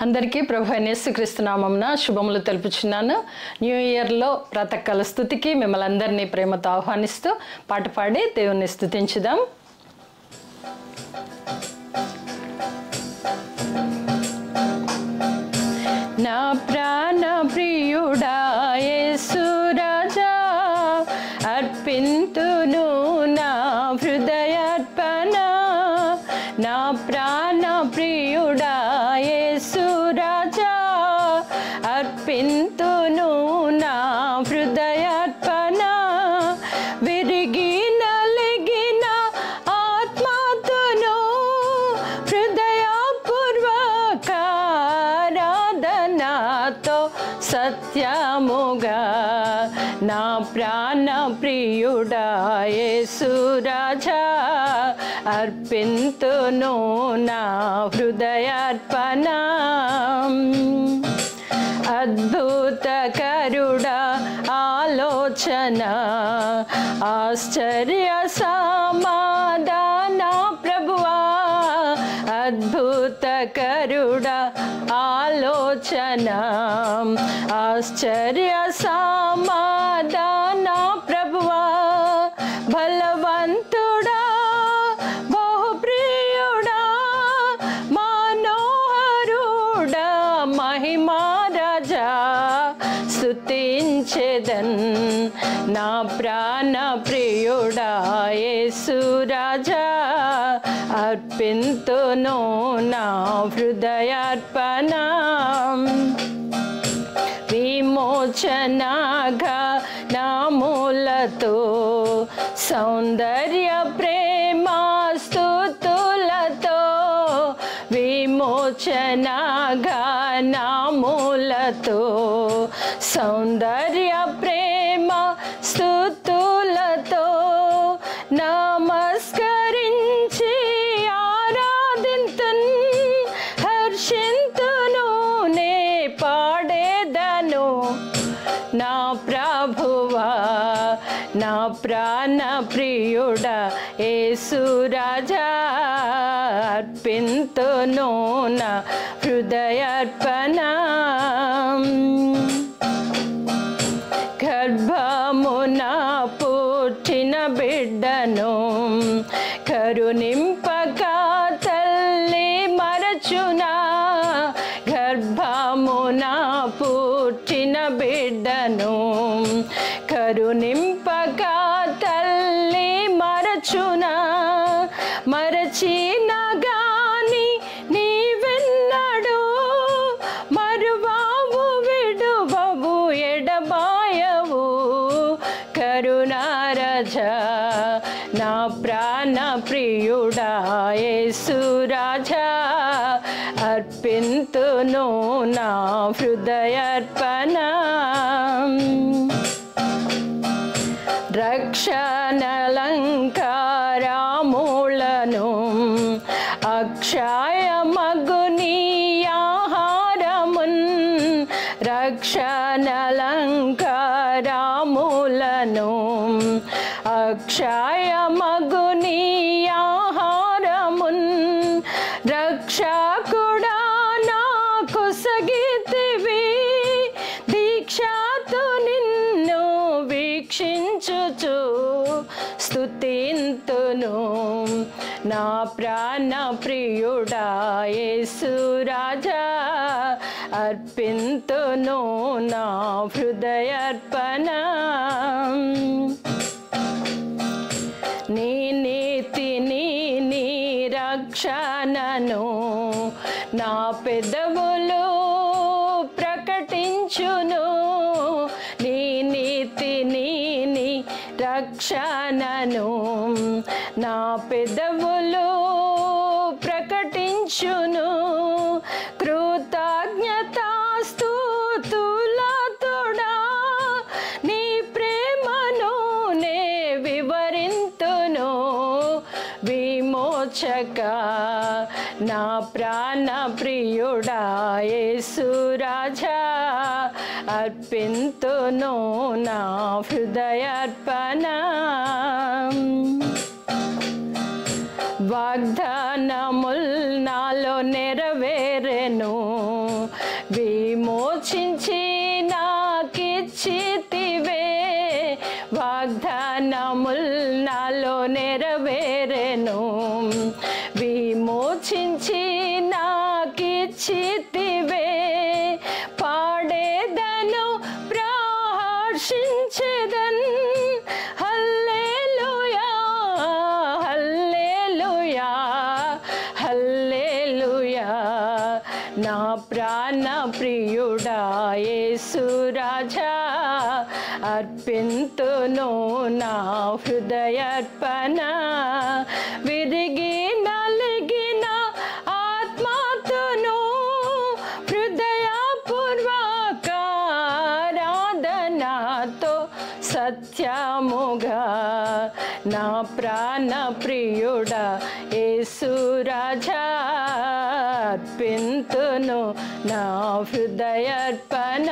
అందరికీ ప్రభువైన యేసుక్రీస్తు నామమున శుభములు తెలుపుచున్నాను. న్యూ ఇయర్లో ప్రాతకాల స్తుతికి మిమ్మల్ని అందరినీ ప్రేమతో ఆహ్వానిస్తూ పాట పాడి దేవుని స్తుతించుదాం. నా ప్రాణ ప్రియుడా యేసు రాజా, అర్పింతును నా హృదయార్పణ. నా ప్రాణ ప్రియుడా యేసు రాజా, అర్పింతును నా హృదయార్పణ. విరిగి నలిగిన ఆత్మతోను హృదయపూర్వక ఆరాధనతో సత్యముగా నా ప్రాణ ప్రియుడా యేసు రాజా, అర్పింతును నా హృదయార్పణ. అద్భుతకరుడా ఆలోచన, ఆశ్చర్య సమాధాన ప్రభువా. అద్భుతకరుడా ఆలోచన, ఆశ్చర్య సమాధాన ప్రభువా. బలవంతుడా బహుప్రియుడా మనోహరుడా మహిమారాజా, స్తుతించెదన్ నా ప్రాణ ప్రియుడా యేసు రాజా, అర్పింతును నా హృదయార్పణ. విమోచనగా నామూలతో సౌందర్య ప్రేమ స్తుతులతో, విమోచనగా నామూలతో సౌందర్య ప్రేమ స్తుతులతో నమస్కరించి ఆరాధింతున్, హర్షింతును నే పాడేదను. నా ప్రభువా నా ప్రాణ ప్రియుడా యేసు రాజా, అర్పింతును నా హృదయార్పణ. గర్భమున పుట్టిన బిడ్డను కరుణింపక తల్లి మరచునా. గర్భమున పుట్టిన బిడ్డను కరుణింపక తల్లి మరచునా. మరచిన గాని నీవెన్నడు మరువావు, విడువవు, ఎడబాయవు. కరుణారాజా నా ప్రాణ ప్రియుడా యేసు రాజా, అర్పింతును నా హృదయార్పణ. రక్షణలంకారములను అక్షయ మగుని ఆహారమున్. రక్షణలంకారములను అక్షయ మగుని ఆహారమున్. రక్షకుడా నాకు సగితివి, దీక్షతో నిన్ను వీక్షించుచు స్తుతింతును నా ప్రాణ ప్రియుడా యేసు రాజా, అర్పింతును నా హృదయార్పణ. నీ నీతిని నీ రక్షణను నా పెదవులు ప్రకటించును. నీ నీతిని నీ రక్షణను నా పెదవులు ప్రకటించును. కృతజ్ఞతాస్తుతులతోడా నీ ప్రేమను నే వివరింతును. విమోచక నా ప్రాణ ప్రియుడా యేసు రాజా, అర్పింతును నా హృదయార్పణ. వాగ్దానముల్ నాలో నెరవేరెను, విమోచించి నాకిచ్చితివే, వాగ్దానముల్ నాలో నెరవేరెను. విమోచించి నాకిచ్చితివే, పాడేదను ప్రహర్షించెదన్. హల్లెలూయా హల్లెలూయా హల్లెలూయా. నా ప్రాణ ప్రియుడా యేసు రాజా, అర్పింతును నా హృదయార్పణ. విరిగి నలిగిన ఆత్మతోను హృదయపూర్వక ఆరాధనతో సత్యముగా, నా ప్రాణ ప్రియుడా యేసు రాజా, అర్పింతును నా హృదయార్పణ.